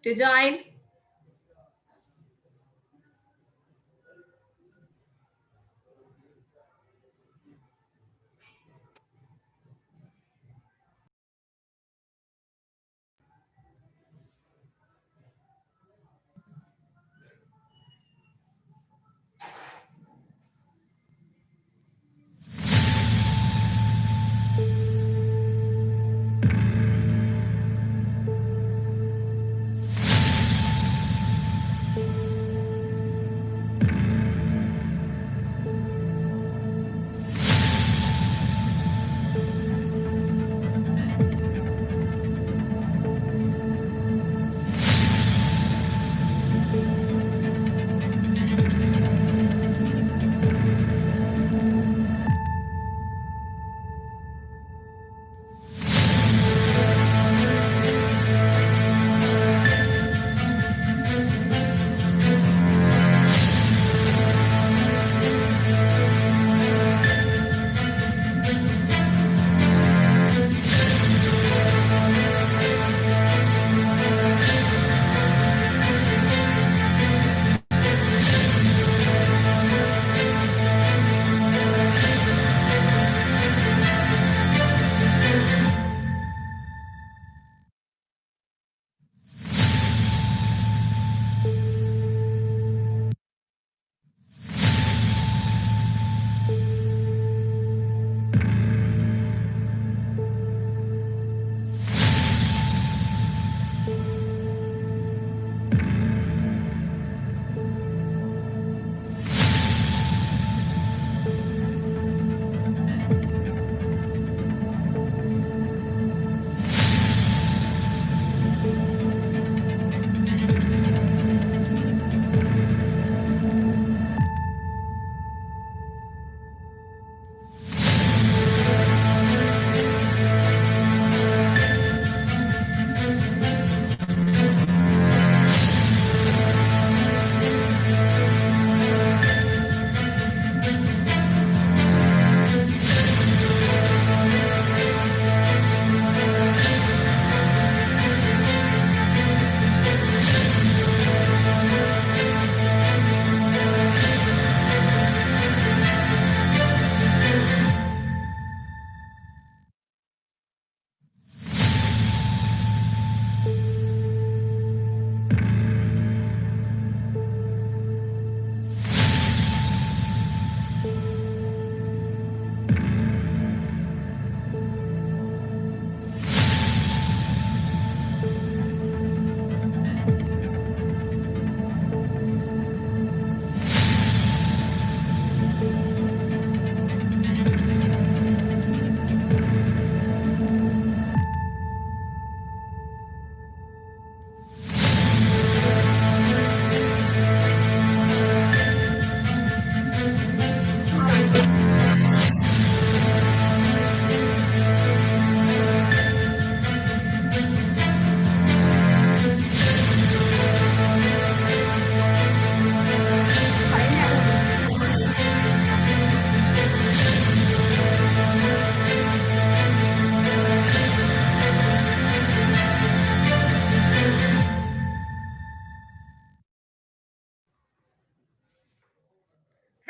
to join.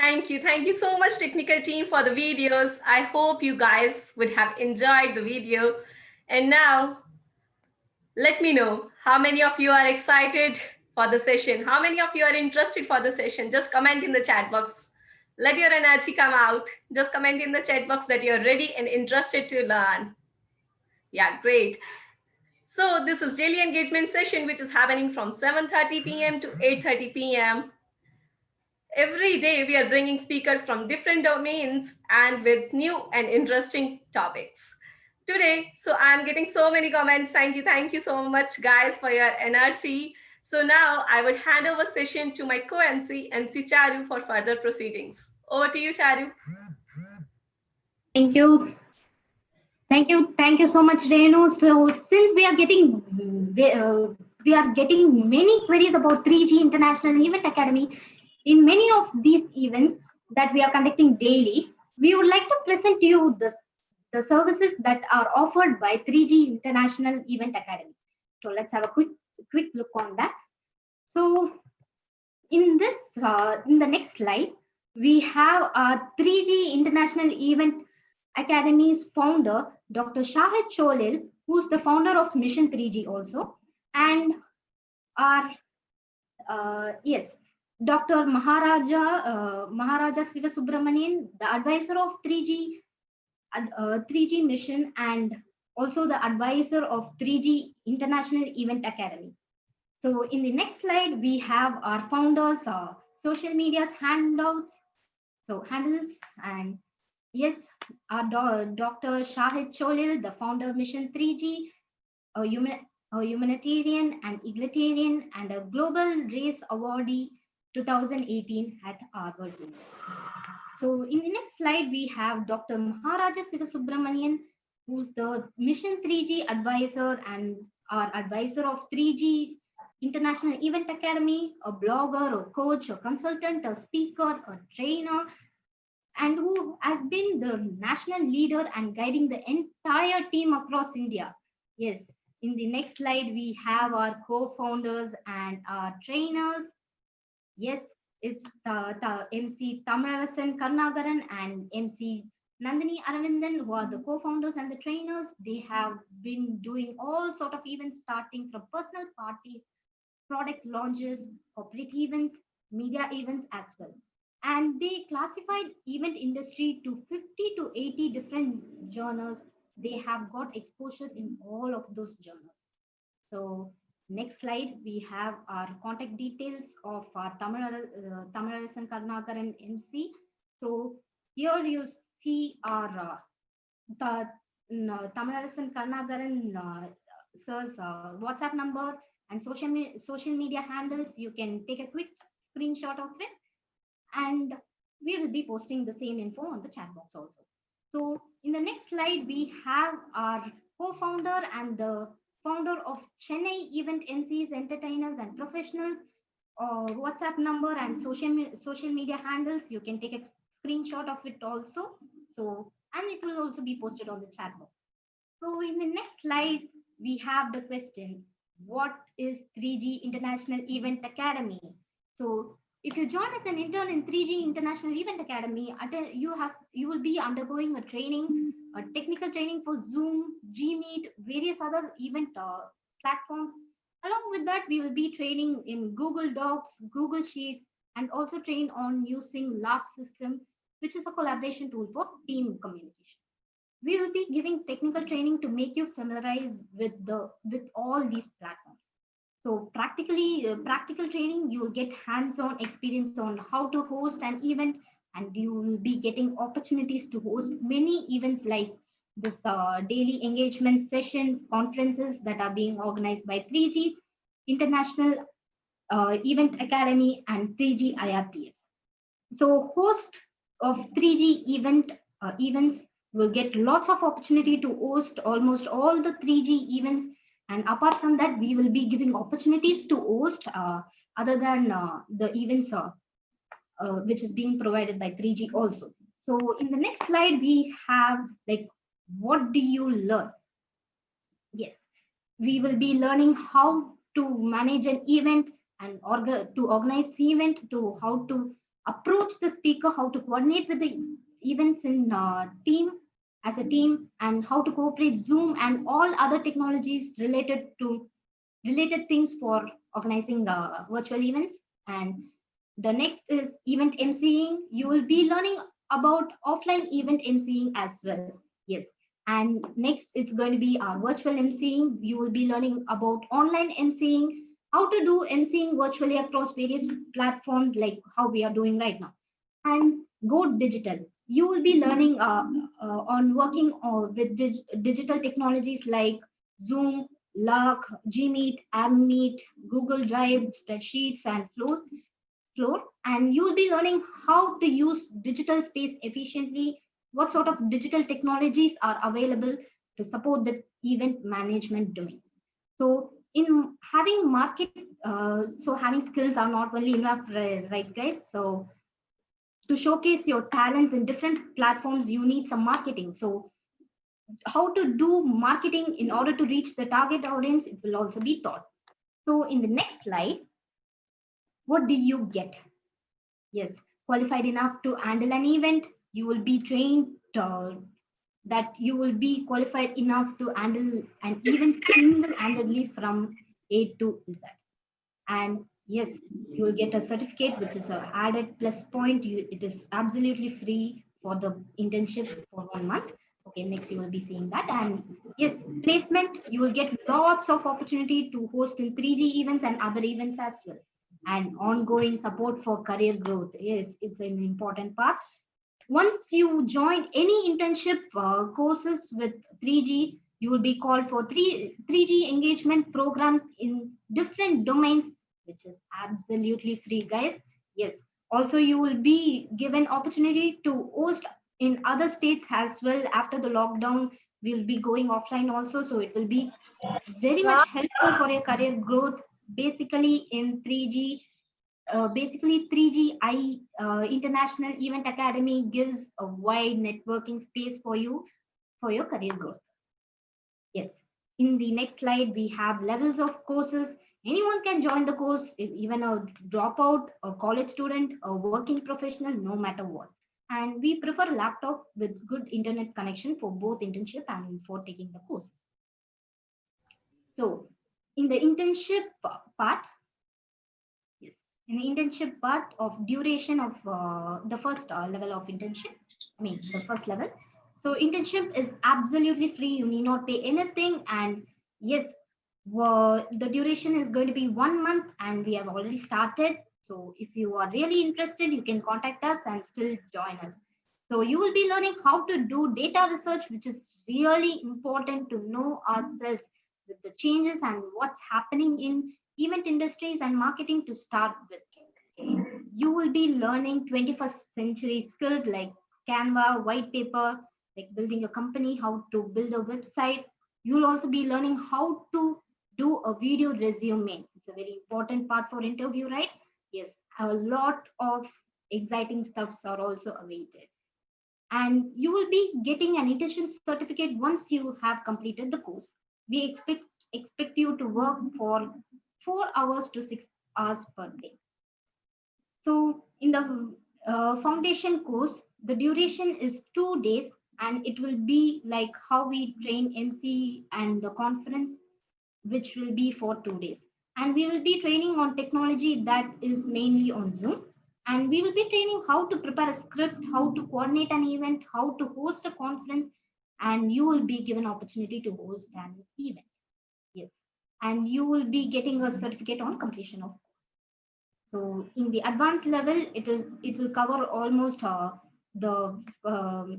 Thank you. Thank you so much, technical team, for the videos. I hope you guys would have enjoyed the video. And now, let me know how many of you are excited for the session. How many of you are interested for the session? Just comment in the chat box. Let your energy come out. Just comment in the chat box that you're ready and interested to learn. Yeah, great. So this is daily engagement session, which is happening from 7:30 p.m. to 8:30 p.m. Every day we are bringing speakers from different domains and with new and interesting topics. Today, so I'm getting so many comments. Thank you so much, guys, for your energy. So now I would hand over session to my co-MC, MC Charu, for further proceedings. Over to you, Charu. Thank you. Thank you so much, Renu. So since we are getting many queries about 3G International Event Academy in many of these events that we are conducting daily, we would like to present to you the services that are offered by 3G International Event Academy. So let's have a quick quick look on that. So in the next slide, we have our 3G International Event Academy's founder, Dr. Shahid Cholil, who's the founder of Mission 3G also, and our yes, Dr. Maharaja Sivasubramanian, the advisor of 3G mission, and also the advisor of 3G International Event Academy. So in the next slide, we have our founders, social media's handouts, so handles, and yes, our Dr. Shahid Cholil, the founder of Mission 3G, a humanitarian and egalitarian and a Global Race Awardee 2018 at Harvard. So in the next slide, we have Dr. Maharaja Sivasubramanian, who's the Mission 3G advisor and our advisor of 3G International Event Academy, a blogger, a coach, a consultant, a speaker, a trainer, and who has been the national leader and guiding the entire team across India. Yes, in the next slide, we have our co-founders and our trainers. Yes, it's the MC Thamarasan Karnagaran and MC Nandini Aravindan, who are the co-founders and the trainers. They have been doing all sort of events, starting from personal parties, product launches, corporate events, media events as well. And they classified event industry to 50 to 80 different genres. They have got exposure in all of those genres. So next slide, we have our contact details of our Thamarasan Karnagaran MC. So here you see our Thamarasan Karnagaran sir's WhatsApp number and social media handles. You can take a quick screenshot of it, and we will be posting the same info on the chat box also. So in the next slide, we have our co-founder and the founder of Chennai Event MCs, entertainers and professionals, WhatsApp number and social media handles. You can take a screenshot of it also. So, and it will also be posted on the chat box. So in the next slide, we have the question, what is 3G International Event Academy? So if you join as an intern in 3G International Event Academy, you will be undergoing a training, a technical training for Zoom, Gmeet, various other event platforms. Along with that, we will be training in Google Docs, Google Sheets, and also train on using Lark system, which is a collaboration tool for team communication. We will be giving technical training to make you familiarize with all these platforms. So practical training, you will get hands-on experience on how to host an event, and you will be getting opportunities to host many events like this daily engagement session, conferences that are being organized by 3G International Event Academy and 3G IRPS. So host of 3G events will get lots of opportunity to host almost all the 3G events. And apart from that, we will be giving opportunities to host other than the events which is being provided by 3G also. So in the next slide, we have like, what do you learn? Yes, we will be learning how to manage an event and to organize the event, to how to approach the speaker, how to coordinate with the events in team as a team, and how to cooperate Zoom and all other technologies related things for organizing virtual events. And the next is event emceeing. You will be learning about offline event emceeing as well. Yes. And next, it's going to be our virtual emceeing. You will be learning about online emceeing, how to do emceeing virtually across various platforms like how we are doing right now. And go digital. You will be learning on working with digital technologies like Zoom, Lark, Gmeet, AppMeet, Google Drive, spreadsheets, and Floor. And you will be learning how to use digital space efficiently, what sort of digital technologies are available to support the event management domain. So in having having skills are not only enough, right guys? So to showcase your talents in different platforms, you need some marketing. So how to do marketing in order to reach the target audience, it will also be taught. So in the next slide, what do you get? Yes, qualified enough to handle an event, you will be trained that you will be qualified enough to handle an event single-handedly from A to Z. And yes, you will get a certificate, which is an added plus point. It is absolutely free for the internship for 1 month. Okay, next you will be seeing that. And yes, placement, you will get lots of opportunity to host in 3G events and other events as well. And ongoing support for career growth. Yes, it's an important part. Once you join any internship courses with 3G, you will be called for 3G engagement programs in different domains, which is absolutely free, guys. Yes. Also, you will be given opportunity to host in other states as well. After the lockdown, we will be going offline also, so it will be very much helpful for your career growth. Basically, in 3G, basically 3GI International Event Academy gives a wide networking space for you for your career growth. Yes. In the next slide, we have levels of courses. Anyone can join the course, even a dropout, a college student, a working professional, no matter what. And we prefer laptop with good internet connection for both internship and for taking the course. So in the internship part, in the internship part of duration of the first level of internship, the first level. So internship is absolutely free. You need not pay anything. And yes, the duration is going to be 1 month and we have already started. So if you are really interested, you can contact us and still join us. So you will be learning how to do data research, which is really important to know ourselves with the changes and what's happening in event industries and marketing to start with. You will be learning 21st century skills like Canva, white paper, like building a company, how to build a website. You'll also be learning how to do a video resume. It's a very important part for interview, right? Yes, a lot of exciting stuffs are also awaited. And you will be getting an internship certificate once you have completed the course. We expect you to work for 4 hours to 6 hours per day. So in the foundation course, the duration is 2 days and it will be like how we train MC and the conference, which will be for 2 days. And we will be training on technology that is mainly on Zoom. And we will be training how to prepare a script, how to coordinate an event, how to host a conference, and you will be given opportunity to host an event. Yes. And you will be getting a certificate on completion of. So in the advanced level, it will cover almost the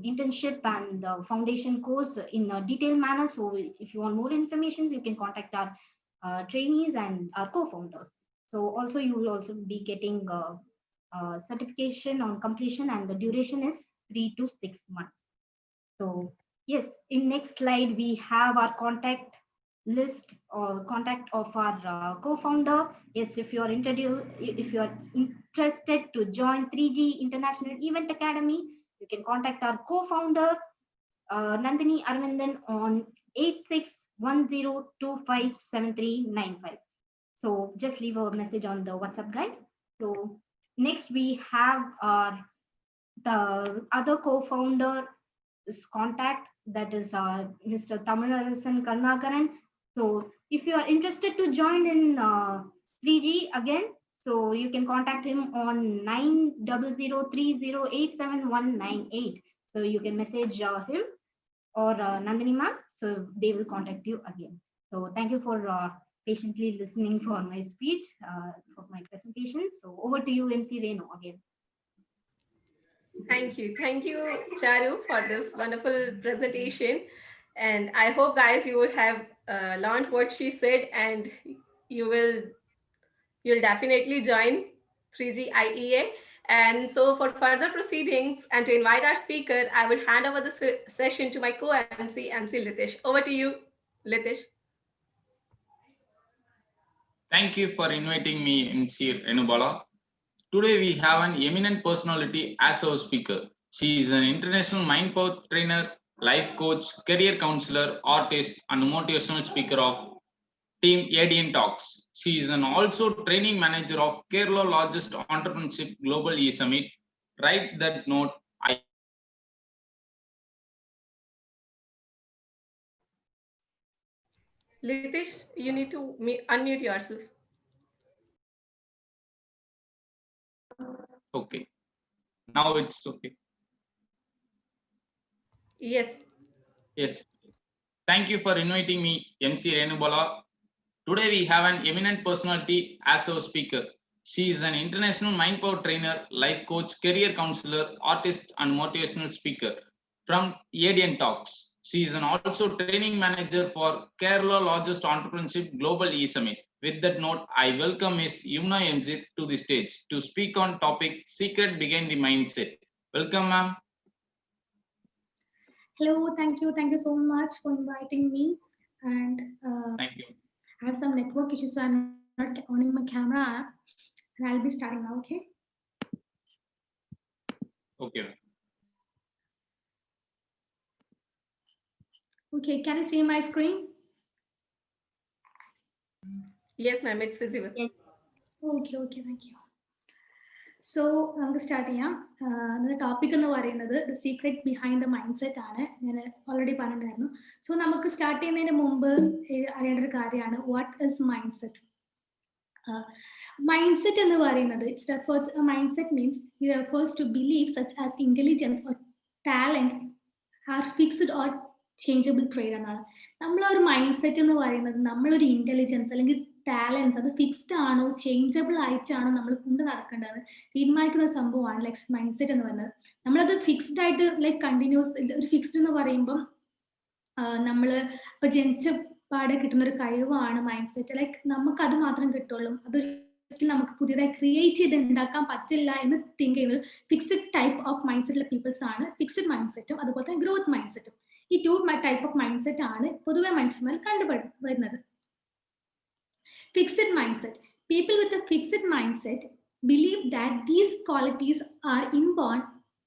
internship and the foundation course in a detailed manner. So if you want more information, you can contact our trainees and our co-founders. So also you will also be getting certification on completion, and the duration is 3 to 6 months. So yes, in next slide we have our contact list or contact of our co-founder. Yes, if you are interested to join 3G International Event Academy, you can contact our co-founder Nandini Arvindan on 8610257395. So just leave a message on the WhatsApp, guys. So next we have the other co-founder contact, that is Mr. Tamilarasan Karnakaran. So if you are interested to join in 3G again, so you can contact him on 9003087198. So you can message him or Nandini ma'am, so they will contact you again. So thank you for patiently listening for my speech, for my presentation. So over to you, MC Renu, again. Thank you, Charu, for this wonderful presentation. And I hope, guys, you would have learned what she said, and you'll definitely join 3G IEA. And so for further proceedings and to invite our speaker, I would hand over the session to my co-MC, MC Litish. Over to you, Litish. Thank you for inviting me, MC Renubala. Today we have an eminent personality as our speaker. She is an international mind power trainer, life coach, career counselor, artist, and motivational speaker of Team ADN Talks. She is an also training manager of Kerala largest entrepreneurship global e-summit. Write that note. Litish, you need to unmute yourself. Okay. Now it's okay. Yes. Yes. Thank you for inviting me, MC Renubala. Today we have an eminent personality as our speaker. She is an international mind power trainer, life coach, career counselor, artist, and motivational speaker from ADN Talks. She is an also training manager for Kerala largest entrepreneurship global e-summit. With that note, I welcome Ms. Yumna Emzit to the stage to speak on topic secret behind the mindset. Welcome, ma'am. Hello, thank you so much for inviting me. And Thank you. I have some network issues, so I'm not on my camera, and I'll be starting now. Okay. Okay. Okay. Can you see my screen? Yes, ma'am. It's visible. Yes. Okay. Thank you. So നമുക്ക് start ചെയ്യാം. Topic എന്ന് പറയുന്നത് the secret behind the mind set ആണ്. ഞാൻ already പറഞ്ഞിട്ടുണ്ടായിരുന്നു. So നമുക്ക് start ചെയ്യുന്നതിന് മുമ്പ് അറിയേണ്ട ഒരു കാര്യമാണ് what is mindset. Mindset എന്ന് പറയുന്നത് mindset means it refers to believe such as intelligence or talent are fixed or changeable trait എന്നാണ്. നമ്മളൊരു മൈൻഡ് സെറ്റ് എന്ന് പറയുന്നത് നമ്മളൊരു ഇന്റലിജൻസ് അല്ലെങ്കിൽ ടാലൻസ് അത് ഫിക്സ്ഡ് ആണോ ചേഞ്ചബിൾ ആയിട്ടാണോ നമ്മൾ കൊണ്ട് നടക്കേണ്ടത് തീരുമാനിക്കുന്ന ഒരു സംഭവമാണ് ലൈക്ക് മൈൻഡ് സെറ്റ് എന്ന് പറയുന്നത്. നമ്മളത് ഫിക്സ്ഡ് ആയിട്ട് ലൈക്ക് കണ്ടിന്യൂസ് ഒരു ഫിക്സ്ഡ് എന്ന് പറയുമ്പം നമ്മൾ ഇപ്പൊ ജനിച്ച പാടെ കിട്ടുന്ന ഒരു കഴിവാണ് മൈൻഡ് സെറ്റ്. ലൈക്ക് നമുക്ക് അത് മാത്രം കിട്ടുള്ളൂ, അതൊരിക്കലും നമുക്ക് പുതിയതായി ക്രിയേറ്റ് ചെയ്ത് ഉണ്ടാക്കാൻ പറ്റില്ല എന്ന് തിങ്ക് ചെയ്യുന്നത് ഫിക്സ്ഡ് ടൈപ്പ് ഓഫ് മൈൻഡ് സെറ്റുള്ള പീപ്പിൾസ് ആണ്. ഫിക്സ്ഡ് മൈൻഡ് സെറ്റും അതുപോലെ തന്നെ ഗ്രോത്ത് മൈൻഡ് സെറ്റും, ഈ two type of mind set ആണ് പൊതുവെ മനുഷ്യന്മാർ കണ്ടുവരുന്നത്. Fixed mindset. People with a fixed mindset believe that these qualities are inborn,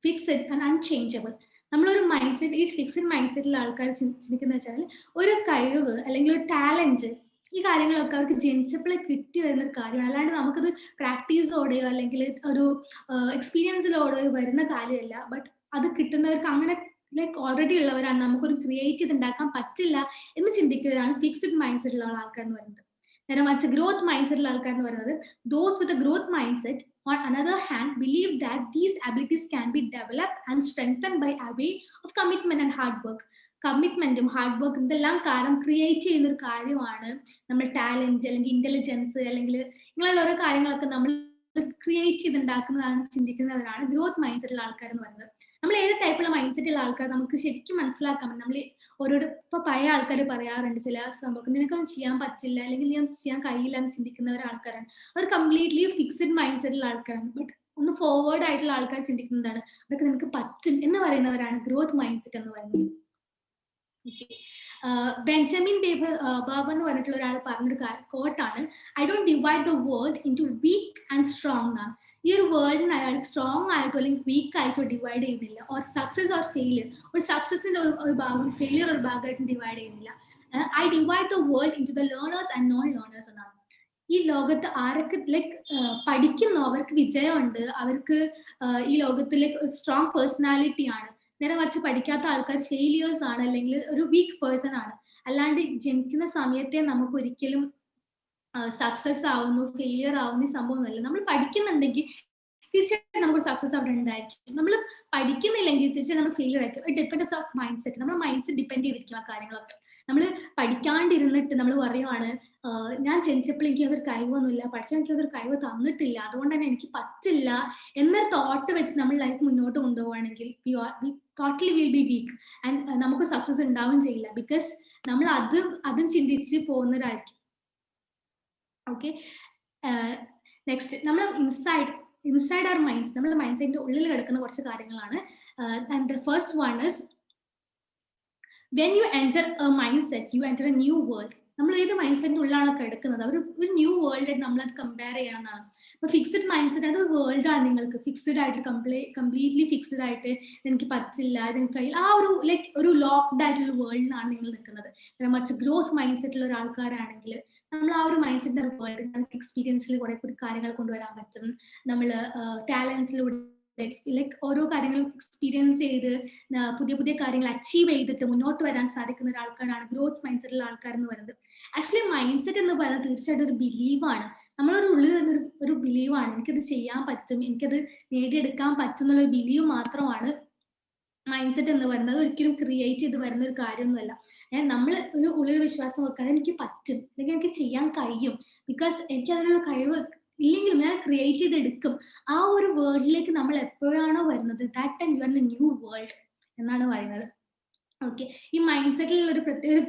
fixed and unchangeable. നമ്മളൊരു മൈൻഡ് സെറ്റ്, ഈ ഫിക്സ്ഡ് മൈൻഡ് സെറ്റിലുള്ള ആൾക്കാർ ചിന്തിക്കുന്ന വെച്ചാൽ ഒരു കഴിവ് അല്ലെങ്കിൽ ഒരു ടാലന്റ്, ഈ കാര്യങ്ങളൊക്കെ അവർക്ക് ജനിച്ചപ്പോഴേ കിട്ടി വരുന്ന ഒരു കാര്യമാണ്. അല്ലാണ്ട് നമുക്കത് പ്രാക്ടീസോടെയോ അല്ലെങ്കിൽ ഒരു എക്സ്പീരിയൻസിലോടെയോ വരുന്ന കാര്യമല്ല. ബട്ട് അത് കിട്ടുന്നവർക്ക് അങ്ങനെ ലൈക്ക് ഓൾറെഡി ഉള്ളവരാണ്, നമുക്കൊരു ക്രിയേറ്റ് ചെയ്ത് ഉണ്ടാക്കാൻ പറ്റില്ല എന്ന് ചിന്തിക്കുന്നവരാണ് ഫിക്സ്ഡ് മൈൻഡ് സെറ്റിലുള്ള ആൾക്കാർ എന്ന് പറയുന്നത്. നേരെ മറിച്ച് ഗ്രോത്ത് മൈൻഡ് സെറ്റിലുള്ള ആൾക്കാർ എന്ന് പറയുന്നത് those with a growth mind set on another hand believe that these abilities can be developed and strengthened by a way of commitment and hard work. കമ്മിറ്റ്മെന്റും ഹാർഡ് വർക്കും ഇതെല്ലാം കാരണം ക്രിയേറ്റ് ചെയ്യുന്ന ഒരു കാര്യമാണ് നമ്മൾ ടാലന്റ് അല്ലെങ്കിൽ ഇന്റലിജൻസ് അല്ലെങ്കിൽ ഇങ്ങനെയുള്ള ഓരോ കാര്യങ്ങളൊക്കെ നമ്മൾ ക്രിയേറ്റ് ചെയ്തുണ്ടാക്കുന്നതാണ് ചിന്തിക്കുന്നവരാണ് ഗ്രോത്ത് മൈൻഡ് സെറ്റുള്ള ആൾക്കാർ എന്ന് പറയുന്നത്. നമ്മൾ ഏത് ടൈപ്പുള്ള മൈൻഡ് സെറ്റുള്ള ആൾക്കാർ നമുക്ക് ശരിക്കും മനസ്സിലാക്കാൻ പറ്റും. നമ്മൾ ഓരോരോ ഇപ്പൊ പഴയ ആൾക്കാർ പറയാറുണ്ട് ചില സംഭവം നിനക്കൊന്നും ചെയ്യാൻ പറ്റില്ല അല്ലെങ്കിൽ നീ ഒന്നും ചെയ്യാൻ കഴിയില്ല എന്ന് ചിന്തിക്കുന്ന ആൾക്കാരാണ്. അവർ കംപ്ലീറ്റ്ലി ഫിക്സ്ഡ് മൈൻഡ് സെറ്റുള്ള ആൾക്കാരാണ്. ബട്ട് ഒന്ന് ഫോർവേഡ് ആയിട്ടുള്ള ആൾക്കാർ ചിന്തിക്കുന്നതാണ് അതൊക്കെ നിനക്ക് പറ്റും എന്ന് പറയുന്നവരാണ് ഗ്രോത്ത് മൈൻഡ് സെറ്റ് എന്ന് പറയുന്നത്. ബെഞ്ചമിൻ ബാബ എന്ന് പറഞ്ഞിട്ടുള്ള ഒരാൾ പറഞ്ഞൊരു കോട്ടാണ്, I don't divide the world into weak and strong എന്നാണ്. ഈ ഒരു വേൾഡിന് അയാൾ സ്ട്രോങ് ആയിട്ടോ അല്ലെങ്കിൽ വീക്ക് ആയിട്ടോ ഡിവൈഡ് ചെയ്യുന്നില്ല. ഓർ സക്സസ് ഓർ ഫെയിലിയർ, ഒരു സക്സസിന്റെ ഒരു ഭാഗം ഫെയിലിയർ ഒരു ഭാഗമായിട്ട് ഡിവൈഡ് ചെയ്യുന്നില്ല. I divide the world into the learners and non learners എന്നാണ്. ഈ ലോകത്ത് ആരൊക്കെ ലൈക്ക് പഠിക്കുന്നോ അവർക്ക് വിജയമുണ്ട്, അവർക്ക് ഈ ലോകത്തിലേക്ക് സ്ട്രോങ് പേഴ്സണാലിറ്റി ആണ്. നേരെ മറിച്ച് പഠിക്കാത്ത ആൾക്കാർ ഫെയിലിയേഴ്സ് ആണ് അല്ലെങ്കിൽ ഒരു വീക്ക് പേഴ്സൺ ആണ്. അല്ലാണ്ട് ജനിക്കുന്ന സമയത്തെ നമുക്ക് ഒരിക്കലും സക്സസ് ആവുന്നു ഫെയിലിയർ ആവുന്ന ഈ സംഭവമൊന്നുമല്ല. നമ്മൾ പഠിക്കുന്നുണ്ടെങ്കിൽ തീർച്ചയായിട്ടും നമുക്ക് സക്സസ് അവിടെ ഉണ്ടായിരിക്കും. നമ്മൾ പഠിക്കുന്നില്ലെങ്കിൽ തീർച്ചയായും നമ്മൾ ഫെയിലിയർ ആയിരിക്കും. It depends of mind set. നമ്മുടെ മൈൻഡ് സെറ്റ് ഡിപ്പെൻഡ് ചെയ്തിരിക്കും ആ കാര്യങ്ങളൊക്കെ. നമ്മൾ പഠിക്കാണ്ടിരുന്നിട്ട് നമ്മൾ പറയുവാണ് ഞാൻ ജനിച്ചപ്പോൾ എനിക്ക് അതൊരു കഴിവൊന്നുമില്ല, പഠിച്ചാൽ എനിക്ക് അതൊരു കഴിവ് തന്നിട്ടില്ല, അതുകൊണ്ട് തന്നെ എനിക്ക് പറ്റില്ല എന്നൊരു തോട്ട് വെച്ച് നമ്മൾ ലൈഫ് മുന്നോട്ട് കൊണ്ടുപോവുകയാണെങ്കിൽ totally will be weak and നമുക്ക് സക്സസ് ഉണ്ടാവുകയും ചെയ്യില്ല. ബിക്കോസ് നമ്മൾ അതും ചിന്തിച്ച് പോകുന്നവരായിരിക്കും. ഓക്കെ, നെക്സ്റ്റ് നമ്മൾ ഇൻസൈഡ് അവർ മൈൻഡ്സ്, നമ്മുടെ മൈൻഡ് സെറ്റിന്റെ ഉള്ളിൽ കിടക്കുന്ന കുറച്ച് കാര്യങ്ങളാണ്. And the first one is when you enter a mindset you enter a new world. നമ്മൾ ഏത് മൈൻഡ് സെറ്റിന്റെ ഉള്ളിലാണ് കിടക്കുന്നത് ഒരു ന്യൂ വേൾഡ് ആയിട്ട് നമ്മളത് കമ്പയർ ചെയ്യണം എന്നാണ്. ഇപ്പൊ ഫിക്സ്ഡ് മൈൻഡ് സെറ്റ് അത് വേൾഡ് ആണ്. നിങ്ങൾക്ക് ഫിക്സ്ഡ് ആയിട്ട് കംപ്ലീറ്റ്ലി ഫിക്സ്ഡ് ആയിട്ട് എനിക്ക് പറ്റില്ല എനിക്ക് കഴിയില്ല ആ ഒരു ലൈക്ക് ഒരു ലോക്ക്ഡ് ആയിട്ടുള്ള വേൾഡിലാണ് നിങ്ങൾ നിൽക്കുന്നത്. മറിച്ച് ഗ്രോത്ത് മൈൻഡ് സെറ്റുള്ള ഒരാൾക്കാരാണെങ്കിൽ നമ്മൾ ആ ഒരു മൈൻഡ് സെറ്റ് വേൾഡ് നമുക്ക് എക്സ്പീരിയൻസിൽ കുറെ കാര്യങ്ങൾ കൊണ്ടുവരാൻ പറ്റും. നമ്മൾ ടാലൻസിലൂടെ ലൈക്ക് ഓരോ കാര്യങ്ങളും എക്സ്പീരിയൻസ് ചെയ്ത് പുതിയ പുതിയ കാര്യങ്ങൾ അച്ചീവ് ചെയ്തിട്ട് മുന്നോട്ട് വരാൻ സാധിക്കുന്ന ഒരാൾക്കാരാണ് ഗ്രോത്ത് മൈൻഡ് സെറ്റുള്ള ആൾക്കാർ എന്ന് പറയുന്നത്. ആക്ച്വലി മൈൻഡ് സെറ്റ് എന്ന് പറയുന്നത് തീർച്ചയായിട്ടും ഒരു ബിലീവാണ്. നമ്മളൊരു ഉള്ളിൽ ഒരു ബിലീവാണ്, എനിക്കത് ചെയ്യാൻ പറ്റും, എനിക്കത് നേടിയെടുക്കാൻ പറ്റും എന്നുള്ള ബിലീവ് മാത്രമാണ് മൈൻഡ് സെറ്റ് എന്ന് പറയുന്നത്. ഒരിക്കലും ക്രിയേറ്റ് ചെയ്ത് വരുന്ന ഒരു കാര്യമൊന്നുമല്ല. നമ്മൾ ഒരു ഉള്ളിൽ വിശ്വാസം വെക്കാൻ എനിക്ക് പറ്റും, അല്ലെങ്കിൽ എനിക്ക് ചെയ്യാൻ കഴിയും, ബിക്കോസ് എനിക്ക് അതിനുള്ള കഴിവ് ഇല്ലെങ്കിലും ഞാൻ ക്രിയേറ്റ് ചെയ്തെടുക്കും. ആ ഒരു വേൾഡിലേക്ക് നമ്മൾ എപ്പോഴാണോ വരുന്നത്, that time you are in A new world എന്നാണ് പറയുന്നത്. ഓക്കെ, ഈ മൈൻഡ് സെറ്റിലുള്ള ഒരു പ്രത്യേക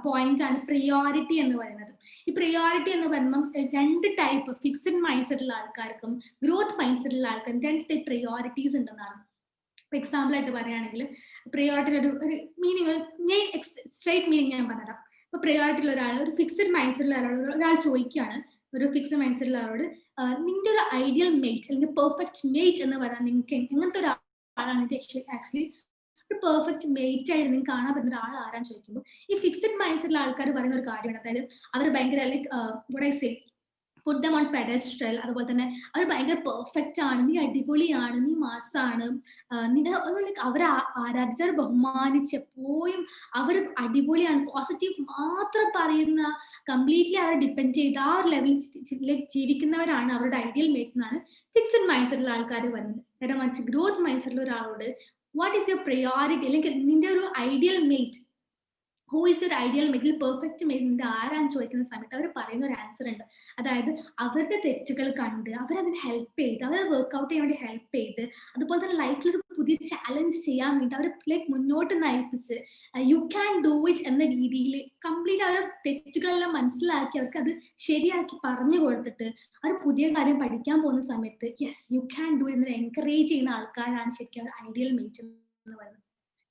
പോയിന്റ് ആണ് പ്രിയോറിറ്റി എന്ന് പറയുന്നത്. ഈ പ്രിയോറിറ്റി എന്ന് പറയുമ്പോൾ രണ്ട് ടൈപ്പ്, ഫിക്സഡ് മൈൻഡ് സെറ്റുള്ള ആൾക്കാർക്കും ഗ്രോത്ത് മൈൻഡ് സെറ്റുള്ള ആൾക്കാർക്കും രണ്ട് ടൈപ്പ് പ്രിയോറിറ്റീസ് ഉണ്ടെന്നാണ്. ഇപ്പൊ എക്സാമ്പിൾ ആയിട്ട് പറയുകയാണെങ്കിൽ പ്രിയോറിറ്റി ഒരു മീനിങ്, ഞാൻ സ്ട്രേറ്റ് മീനിങ് ഞാൻ പറഞ്ഞുതരാം. ഇപ്പൊ പ്രിയോറിറ്റി ഉള്ള ഒരാൾ, ഒരു ഫിക്സഡ് മൈൻഡ് സെറ്റുള്ള ഒരാൾ ചോദിക്കുകയാണ്, ഒരു ഫിക്സഡ് മൈൻഡ് സെറ്റുള്ള ആളോട് നിന്റെ ഒരു ഐഡിയൽ മേറ്റ് അല്ലെങ്കിൽ പെർഫെക്റ്റ് മേറ്റ് എന്ന് പറഞ്ഞാൽ നിങ്ങൾക്ക് എങ്ങനത്തെ ഒരാളാണ് ആക്ച്വലി ഒരു പെർഫെക്റ്റ് മേറ്റ് ആയിട്ട് നിങ്ങൾക്ക് കാണാൻ പറ്റുന്ന ഒരാൾ ആരാന്ന് ചോദിക്കുമ്പോൾ ഈ ഫിക്സഡ് മൈൻഡ് സെറ്റുള്ള ആൾക്കാർ പറയുന്ന ഒരു കാര്യമാണ്, അതായത് അവർ ഭയങ്കര like what I say put them on pedestal. അതുപോലെ തന്നെ അവർ ഭയങ്കര പെർഫെക്റ്റ് ആണ്, നീ അടിപൊളിയാണ്, നീ മാസാണ്, നിന്റെ അവരെ ആരാധിച്ചാൽ ബഹുമാനിച്ച് എപ്പോഴും അവർ അടിപൊളിയാണ്, പോസിറ്റീവ് മാത്രം പറയുന്ന, കംപ്ലീറ്റ്ലി അവരെ ഡിപ്പെൻഡ് ചെയ്ത് ആ ഒരു ലെവലിൽ ജീവിക്കുന്നവരാണ് അവരുടെ ഐഡിയൽ മേറ്റ് എന്നാണ് ഫിക്സഡ് മൈൻഡ് സെറ്റുള്ള ആൾക്കാർ പറയുന്നത്. നേരെ മറിച്ച് ഗ്രോത്ത് മൈൻഡ് സെറ്റുള്ള ഒരാളോട് വാട്ട് ഈസ് യുവർ പ്രയോറിറ്റി, അല്ലെങ്കിൽ നിന്റെ ഒരു ideal mate, who is your ideal mate, perfect mate നിന്റെ ആരാന്ന് ചോദിക്കുന്ന സമയത്ത് അവർ പറയുന്ന ഒരു ആൻസർ ഉണ്ട്. അതായത് അവരുടെ തെറ്റുകൾ കണ്ട് അവരതിന് ഹെൽപ്പ് ചെയ്ത്, അവരെ വർക്ക്ഔട്ട് ചെയ്യാൻ വേണ്ടി ഹെൽപ്പ് ചെയ്ത്, അതുപോലെ തന്നെ ലൈഫിൽ ഒരു പുതിയ ചാലഞ്ച് ചെയ്യാൻ വേണ്ടി അവർ ലൈക്ക് മുന്നോട്ട് നയിപ്പിച്ച് യു ക്യാൻ ഡു ഇറ്റ് എന്ന രീതിയിൽ കംപ്ലീറ്റ് അവരുടെ തെറ്റുകളെല്ലാം മനസ്സിലാക്കി അവർക്ക് അത് ശരിയാക്കി പറഞ്ഞു കൊടുത്തിട്ട് അവർ പുതിയ കാര്യം പഠിക്കാൻ പോകുന്ന സമയത്ത് യെസ് യു ക്യാൻ ഡു എന്ന് എൻകറേജ് ചെയ്യുന്ന ആൾക്കാരാണ് ശരിക്കും ഐഡിയൽ മേറ്റ് എന്ന് പറയുന്നത്.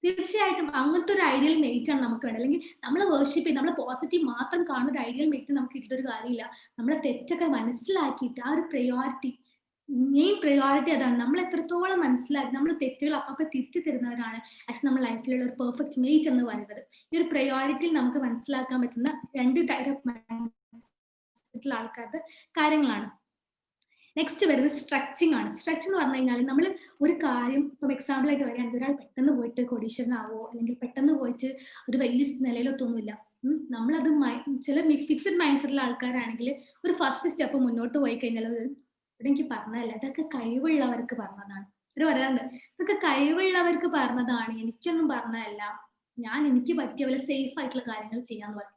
തീർച്ചയായിട്ടും അങ്ങനത്തെ ഒരു ഐഡിയൽ മേറ്റ് ആണ് നമുക്ക് വേണ്ടത്. അല്ലെങ്കിൽ നമ്മൾ വർഷിപ്പ് ചെയ്ത് നമ്മൾ പോസിറ്റീവ് മാത്രം കാണുന്ന ഒരു ഐഡിയൽ മേറ്റ് നമുക്ക് കിട്ടിയിട്ടൊരു കാര്യമില്ല. നമ്മളെ തെറ്റൊക്കെ മനസ്സിലാക്കിയിട്ട് ആ ഒരു പ്രയോറിറ്റി, മെയിൻ പ്രയോറിറ്റി അതാണ്. നമ്മൾ എത്രത്തോളം മനസ്സിലാക്കി നമ്മൾ തെറ്റുകൾ അപ്പൊ തിരുത്തി തരുന്നവരാണ് ആക്ച്വലി നമ്മുടെ ലൈഫിലുള്ള ഒരു പെർഫെക്റ്റ് മേറ്റ് എന്ന് പറയുന്നത്. ഈ ഒരു പ്രയോറിറ്റിയിൽ നമുക്ക് മനസ്സിലാക്കാൻ പറ്റുന്ന രണ്ട് ടൈപ്പ് ഓഫ് ആൾക്കാരുടെ കാര്യങ്ങളാണ്. നെക്സ്റ്റ് വരുന്നത് സ്ട്രെച്ചിങ് ആണ്. സ്ട്രെച്ച് എന്ന് പറഞ്ഞു കഴിഞ്ഞാൽ നമ്മൾ ഒരു കാര്യം ഇപ്പം എക്സാമ്പിൾ ആയിട്ട് പറയുകയാണെങ്കിൽ ഒരാൾ പെട്ടെന്ന് പോയിട്ട് കോടീശ്വരനാവോ അല്ലെങ്കിൽ പെട്ടെന്ന് പോയിട്ട് ഒരു വലിയ നിലയിലൊത്തൊന്നുമില്ല. നമ്മളത് ചില ഫിക്സഡ് മൈൻഡ് സെറ്റുള്ള ആൾക്കാരാണെങ്കിൽ ഒരു ഫസ്റ്റ് സ്റ്റെപ്പ് മുന്നോട്ട് പോയി കഴിഞ്ഞാൽ ഇവിടെ എനിക്ക് പറഞ്ഞതല്ല, ഇതൊക്കെ കഴിവുള്ളവർക്ക് പറഞ്ഞതാണ്. ഒരു പറയാറുണ്ട് ഇതൊക്കെ കഴിവുള്ളവർക്ക് പറഞ്ഞതാണ്, എനിക്കൊന്നും പറഞ്ഞതല്ല, എനിക്ക് പറ്റിയ പോലെ സേഫ് ആയിട്ടുള്ള കാര്യങ്ങൾ ചെയ്യാന്ന് പറയും.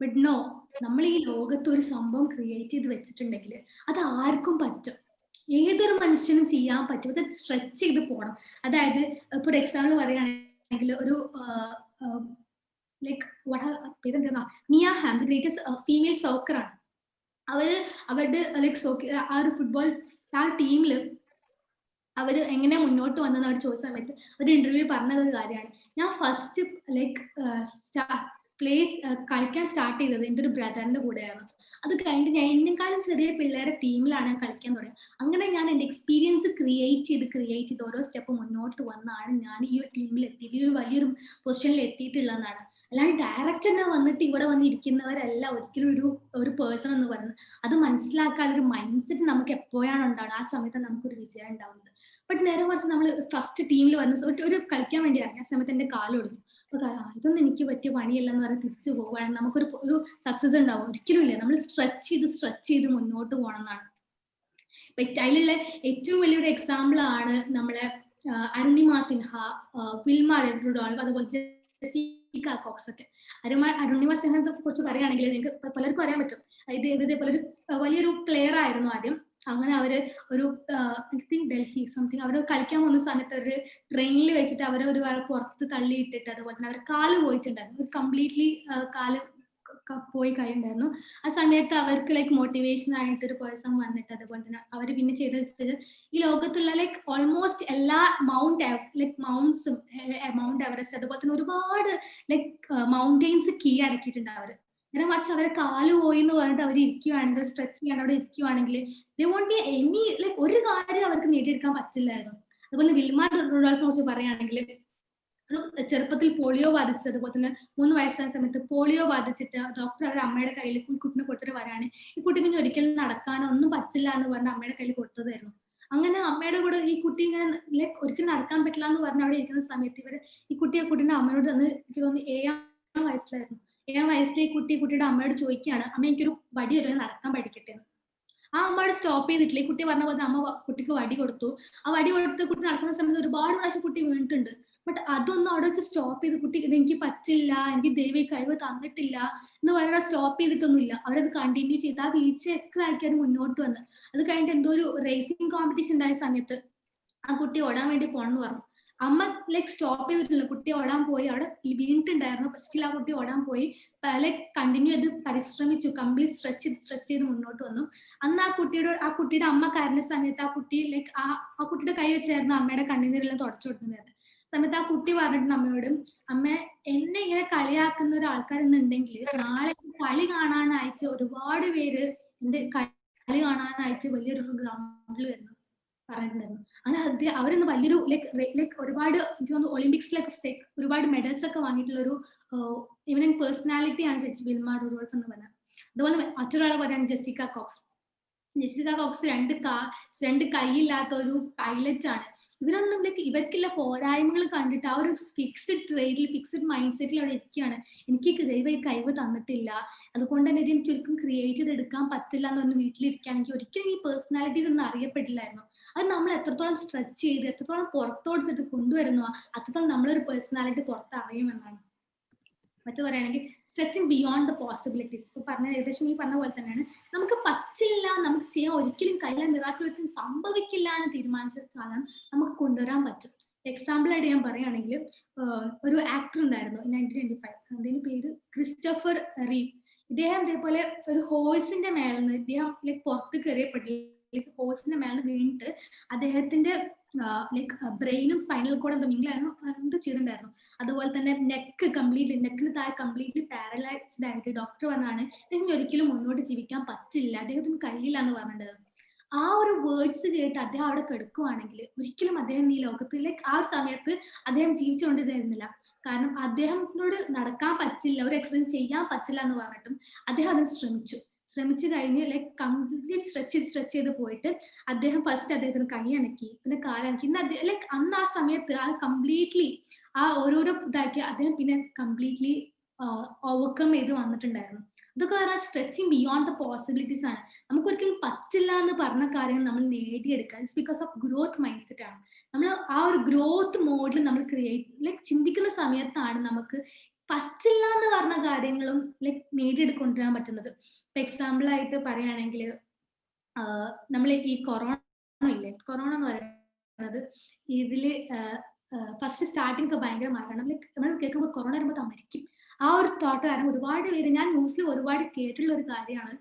ബട്ട് നോ, നമ്മൾ ഈ ലോകത്ത് ഒരു സംഭവം ക്രിയേറ്റ് ചെയ്ത് വെച്ചിട്ടുണ്ടെങ്കിൽ അത് ആർക്കും പറ്റും, ഏതൊരു മനുഷ്യനും ചെയ്യാൻ പറ്റും. അത് സ്ട്രെച്ച് ചെയ്ത് പോകണം. അതായത് ഇപ്പൊ ഒരു എക്സാമ്പിൾ പറയുകയാണെങ്കിൽ ഒരു ലൈക്ക് പേരെന്താ, Mia Hamm, the greatest female സോക്കറാണ്. അവരുടെ ലൈക്ക് ആ ഒരു ഫുട്ബോൾ ആ ടീമിൽ അവർ എങ്ങനെ മുന്നോട്ട് വന്നെന്ന് അവർ ചോദിച്ച സമയത്ത് ഒരു ഇന്റർവ്യൂ പറഞ്ഞ ഒരു കാര്യമാണ്, ഞാൻ ഫസ്റ്റ് ലൈക്ക് കളിക്കാൻ സ്റ്റാർട്ട് ചെയ്തത് എൻ്റെ ഒരു ബ്രദറിന്റെ കൂടെയാണ്. അത് കഴിഞ്ഞിട്ട് ഞാൻ എന്നെക്കാളും ചെറിയ പിള്ളേരെ ടീമിലാണ് ഞാൻ കളിക്കാൻ തുടങ്ങിയത്. അങ്ങനെ ഞാൻ എൻ്റെ എക്സ്പീരിയൻസ് ക്രിയേറ്റ് ചെയ്ത് ഓരോ സ്റ്റെപ്പ് മുന്നോട്ട് വന്നാണ് ഞാൻ ഈ ഒരു ടീമിൽ എത്തിയിട്ട് ഈ ഒരു വലിയൊരു പൊസിഷനിൽ എത്തിയിട്ടുള്ളതെന്നാണ്. അല്ലാണ്ട് ഡയറക്റ്റ് തന്നെ വന്നിട്ട് ഇവിടെ വന്നിരിക്കുന്നവരല്ല ഒരിക്കലും ഒരു പേഴ്സൺ എന്ന് പറയുന്നത്. അത് മനസ്സിലാക്കാനുള്ള ഒരു മൈൻഡ് സെറ്റ് നമുക്ക് എപ്പോഴാണ് ഉണ്ടാവുന്നത് ആ സമയത്താണ് നമുക്കൊരു വിജയം ഉണ്ടാവുന്നത്. ബട്ട് നേരെ മറിച്ച് നമ്മൾ ഫസ്റ്റ് ടീമിൽ വന്ന ഒരു കളിക്കാൻ വേണ്ടി ഇറങ്ങിയ സമയത്ത് എൻ്റെ കാലൊടിഞ്ഞു. ഇതൊന്നും എനിക്ക് പറ്റിയ പണിയല്ല എന്ന് പറഞ്ഞ് തിരിച്ചു പോകുകയാണെങ്കിൽ നമുക്കൊരു സക്സസ് ഉണ്ടാവും? ഒരിക്കലും ഇല്ല. നമ്മൾ സ്ട്രെച്ച് ചെയ്ത് മുന്നോട്ട് പോകണം എന്നാണ്. അതിലുള്ള ഏറ്റവും വലിയൊരു എക്സാമ്പിൾ ആണ് നമ്മളെ അരുണിമ സിൻഹ, വിൽമ റുഡോൾഫ്, അതുപോലെ ജെസിക്ക കോക്സ് ഒക്കെ. അരുണിമ സിൻഹയെ കുറിച്ച് പറയുകയാണെങ്കിൽ നിങ്ങൾക്ക് പലർക്കും അറിയാൻ പറ്റും. ഇതേപോലെ ഒരു വലിയൊരു പ്ലെയർ ആയിരുന്നു ആദ്യം. അങ്ങനെ അവര് ഒരു ഡൽഹി സംതിങ് അവർ കളിക്കാൻ പോകുന്ന സമയത്ത് ഒരു ട്രെയിനിൽ വെച്ചിട്ട് അവരെ ഒരാൾ പുറത്ത് തള്ളിയിട്ടിട്ട് അതുപോലെ തന്നെ അവരെ കാല് പോയിട്ടുണ്ടായിരുന്നു, കംപ്ലീറ്റ്ലി കാല് പോയി കഴിയുണ്ടായിരുന്നു. ആ സമയത്ത് അവർക്ക് ലൈക്ക് മോട്ടിവേഷൻ ആയിട്ട് ഒരു പേഴ്സൺ വന്നിട്ട് അതുപോലെ തന്നെ അവർ പിന്നെ ചെയ്ത് ഈ ലോകത്തുള്ള ലൈക്ക് ഓൾമോസ്റ്റ് എല്ലാ മൗണ്ട്സും മൗണ്ട് എവറസ്റ്റ് അതുപോലെ തന്നെ ഒരുപാട് ലൈക്ക് മൗണ്ടെയിൻസ് കീഴടക്കിയിട്ടുണ്ട് അവര്. നേരെ മറിച്ച് അവരെ കാല് പോയി എന്ന് പറഞ്ഞിട്ട് അവർ ഇരിക്കുവാണെങ്കിൽ സ്ട്രെച്ച് ചെയ്യാൻ അവിടെ ഇരിക്കുവാണെങ്കിൽ ദേ വോണ്ട് ബി എനി ലൈക്ക് ഒരു കാര്യം അവർക്ക് നേടിയെടുക്കാൻ പറ്റില്ലായിരുന്നു. അതുപോലെ വിൽമ റുഡോൾഫിനെ കുറിച്ച് പറയുകയാണെങ്കിൽ ചെറുപ്പത്തിൽ പോളിയോ ബാധിച്ചത്, അതുപോലെ തന്നെ 3 വയസ്സായ സമയത്ത് പോളിയോ ബാധിച്ചിട്ട് ഡോക്ടർ അവർ അമ്മയുടെ കയ്യിൽ കുട്ടിനെ കൊടുത്തിട്ട് വരാണ്, ഈ കുട്ടിക്ക് ഇനി ഒരിക്കലും നടക്കാനോ ഒന്നും പറ്റില്ല എന്ന് പറഞ്ഞ് അമ്മയുടെ കയ്യിൽ കൊടുത്തതായിരുന്നു. അങ്ങനെ അമ്മയുടെ കൂടെ ഈ കുട്ടി ഇങ്ങനെ ലൈക്ക് ഒരിക്കലും നടക്കാൻ പറ്റില്ല എന്ന് പറഞ്ഞ് അവിടെ ഇരിക്കുന്ന സമയത്ത് ഈ കുട്ടീനെ അമ്മയോട് തന്ന് എനിക്ക് തോന്നുന്നു 7-ാം വയസ്സിലായിരുന്നു. 7-ാം വയസ്സിൽ ഈ കുട്ടിയുടെ അമ്മയോട് ചോദിക്കുകയാണ്, അമ്മ എനിക്കൊരു വടി ഒരു നടക്കാൻ പഠിക്കട്ടെ. ആ അമ്മയോട് സ്റ്റോപ്പ് ചെയ്തിട്ടില്ല. ഈ കുട്ടി പറഞ്ഞ പോലെ അമ്മ കുട്ടിക്ക് വടി കൊടുത്തു. ആ വടി കൊടുത്ത് കുട്ടി നടക്കുന്ന സമയത്ത് ഒരുപാട് പ്രാവശ്യം കുട്ടി വീണിട്ടുണ്ട്. ബട്ട് അതൊന്നും അവിടെ വെച്ച് സ്റ്റോപ്പ് ചെയ്ത് കുട്ടി എനിക്ക് പറ്റില്ല, എനിക്ക് ദൈവം കഴിവ് തന്നിട്ടില്ല എന്ന് പറയുന്ന സ്റ്റോപ്പ് ചെയ്തിട്ടൊന്നുമില്ല. അവരത് കണ്ടിന്യൂ ചെയ്ത് ആ വീഴ്ചയൊക്കെ ആക്കി അത് മുന്നോട്ട് വന്ന്. അത് കഴിഞ്ഞിട്ട് എന്തോ ഒരു റേസിംഗ് കോമ്പറ്റീഷൻ ഉണ്ടായ സമയത്ത് ആ കുട്ടി ഓടാൻ വേണ്ടി പോണെന്ന് പറഞ്ഞു. അമ്മ ലൈക്ക് സ്റ്റോപ്പ് ചെയ്തിട്ടില്ല. കുട്ടി ഓടാൻ പോയി, അവിടെ വീണിട്ടുണ്ടായിരുന്നു. സ്റ്റിൽ ആ കുട്ടി ഓടാൻ പോയി, ലൈക്ക് കണ്ടിന്യൂ ചെയ്ത് പരിശ്രമിച്ചു, കംപ്ലീറ്റ് സ്ട്രെച്ച് ചെയ്ത് മുന്നോട്ട് വന്നു. അന്ന് ആ കുട്ടിയുടെ അമ്മ കരഞ്ഞ സമയത്ത് ആ കുട്ടി ലൈക്ക് ആ കുട്ടിയുടെ കൈ വെച്ചായിരുന്നു അമ്മയുടെ കണ്ണീരെല്ലാം തുടച്ചു കൊടുക്കുന്നത്. സമയത്ത് ആ കുട്ടി പറഞ്ഞിട്ടുണ്ട് അമ്മയോട്, അമ്മ എന്നെ ഇങ്ങനെ കളിയാക്കുന്ന ഒരു ആൾക്കാരെന്നുണ്ടെങ്കിൽ നാളെ കളി കാണാനായിട്ട് ഒരുപാട് പേര് എന്റെ കളി കാണാനായിട്ട് വലിയൊരു ഗ്രൗണ്ടിൽ വരുന്നു പറഞ്ഞിട്ടുണ്ടായിരുന്നു. അങ്ങനെ അവരൊന്ന് വലിയൊരു ലൈക്ക് ഒരുപാട് എനിക്ക് തോന്നുന്നു ഒളിമ്പിക്സിലൊക്കെ ഒരുപാട് മെഡൽസ് ഒക്കെ വാങ്ങിയിട്ടുള്ള ഒരു ഈവനിങ് പേഴ്സണാലിറ്റി ആണ് വിൽമ റൂഡോൾഫ് എന്ന് പറഞ്ഞത്. അതുപോലെ മറ്റൊരാളെ പറയാൻ ജെസിക്ക കോക്സ്. രണ്ട് കൈയില്ലാത്ത ഒരു പൈലറ്റ് ആണ്. ഇവരൊന്നും ഇവർക്കുള്ള പോരായ്മകൾ കണ്ടിട്ട് ആ ഒരു ഫിക്സ്ഡ് മൈൻഡ് സെറ്റിൽ അവിടെ ഇരിക്കുകയാണ്. എനിക്ക് ദൈവം ഈ കഴിവ് തന്നിട്ടില്ല, അതുകൊണ്ട് തന്നെ എനിക്ക് ഒരിക്കലും ക്രിയേറ്റ് ചെയ്തെടുക്കാൻ പറ്റില്ല എന്ന് പറഞ്ഞ് വീട്ടിലിരിക്കുകയാണെങ്കിൽ ഒരിക്കലും ഈ പേഴ്സണാലിറ്റീസ് ഒന്നും അറിയപ്പെട്ടില്ലായിരുന്നു. അത് നമ്മൾ എത്രത്തോളം സ്ട്രെച്ച് ചെയ്ത് എത്രത്തോളം പുറത്തോട്ട് കൊണ്ടുവരുന്നു അത്രത്തോളം നമ്മളൊരു പേഴ്സണാലിറ്റി പുറത്ത് അറിയുമെന്നാണ്. മറ്റു പറയുകയാണെങ്കിൽ സ്ട്രെച്ചിങ് ബിയോണ്ട് ദ പോസിബിലിറ്റീസ്. ഇപ്പൊ പറഞ്ഞ ഏകദേശം ഈ പറഞ്ഞ പോലെ തന്നെയാണ്, നമുക്ക് പറ്റില്ല, നമുക്ക് ചെയ്യാൻ ഒരിക്കലും കയ്യിലെ മിറാക്കിൾ ഒരിക്കലും സംഭവിക്കില്ല എന്ന് തീരുമാനിച്ച സാധനം നമുക്ക് കൊണ്ടുവരാൻ പറ്റും. എക്സാമ്പിൾ ആയിട്ട് ഞാൻ പറയുകയാണെങ്കിൽ ഒരു ആക്ടർ ഉണ്ടായിരുന്നു 1925, അതിന്റെ പേര് ക്രിസ്റ്റഫർ റീവ്. ഇദ്ദേഹം ഇതേപോലെ ഒരു ഹോഴ്സിന്റെ മേലെന്ന് ഇദ്ദേഹം ലൈക്ക് പുറത്ത് കയറിയപ്പെട്ടില്ല, ലൈക്ക് ഹോഴ്സിന്റെ മേലെ വീണിട്ട് അദ്ദേഹത്തിന്റെ ലൈക്ക് ബ്രെയിനും സ്പൈനൽ കോഡും മിങ്കിലായിരുന്നു ചെയ്തിട്ടുണ്ടായിരുന്നു. അതുപോലെ തന്നെ നെക്കിന് താഴെ കംപ്ലീറ്റ്ലി പാരലൈസ്ഡ് ആയിട്ട് ഡോക്ടർ പറഞ്ഞാണ് അദ്ദേഹത്തിന് ഒരിക്കലും മുന്നോട്ട് ജീവിക്കാൻ പറ്റില്ല, അദ്ദേഹത്തിന് കഴിയില്ല എന്ന് പറഞ്ഞിട്ടുള്ളത്. ആ ഒരു വേർഡ്സ് കേട്ട് അദ്ദേഹം അവിടെ കിടക്കുവാണെങ്കിൽ ഒരിക്കലും അദ്ദേഹം ഈ ലോകത്തിൽ ലൈക്ക് ആ ഒരു സമയത്ത് അദ്ദേഹം ജീവിച്ചുകൊണ്ടിരുന്നില്ല. കാരണം അദ്ദേഹത്തിനോട് നടക്കാൻ പറ്റില്ല, ഒരു എക്സസൈസ് ചെയ്യാൻ പറ്റില്ല എന്ന് പറഞ്ഞിട്ടും അദ്ദേഹം അതിന് ശ്രമിച്ചു കഴിഞ്ഞ് ലൈക്ക് കംപ്ലീറ്റ് സ്ട്രെച്ച് ചെയ്ത് പോയിട്ട് അദ്ദേഹം ഫസ്റ്റ് അദ്ദേഹത്തിന് കൈ അനക്കി, പിന്നെ കാലനക്കി. ലൈക്ക് അന്ന് ആ സമയത്ത് ആ കംപ്ലീറ്റ്ലി ആ ഓരോരോ ഇതാക്കി അദ്ദേഹം പിന്നെ കംപ്ലീറ്റ്ലി ഓവർകം ചെയ്ത് വന്നിട്ടുണ്ടായിരുന്നു. ഇതൊക്കെ പറഞ്ഞാൽ സ്ട്രെച്ചിങ് ബിയോണ്ട് ദ പോസിബിലിറ്റീസ് ആണ്. നമുക്ക് ഒരിക്കലും പറ്റില്ല എന്ന് പറഞ്ഞ കാര്യങ്ങൾ നമ്മൾ നേടിയെടുക്കുക. It's because of growth mind set ആണ്. നമ്മൾ ആ ഒരു ഗ്രോത്ത് മോഡിൽ നമ്മൾ ലൈക്ക് ചിന്തിക്കുന്ന സമയത്താണ് നമുക്ക് പറ്റില്ല എന്ന് പറഞ്ഞ കാര്യങ്ങളും ലൈക്ക് നേടിയെടുക്കൊണ്ടിരാൻ പറ്റുന്നത്. ഇപ്പൊ എക്സാമ്പിൾ ആയിട്ട് പറയുകയാണെങ്കിൽ നമ്മൾ ഈ കൊറോണ എന്ന് പറയുന്നത് ഇതില് ഫസ്റ്റ് സ്റ്റാർട്ടിങ് ഒക്കെ ഭയങ്കര മരണം, ലൈക്ക് നമ്മൾ കേൾക്കുമ്പോൾ കൊറോണ വരുമ്പോൾ മരിക്കും ആ ഒരു തോട്ട് കാരണം ഒരുപാട് പേര്, ഞാൻ ന്യൂസിൽ ഒരുപാട് കേട്ടിട്ടുള്ള ഒരു കാര്യമാണ്,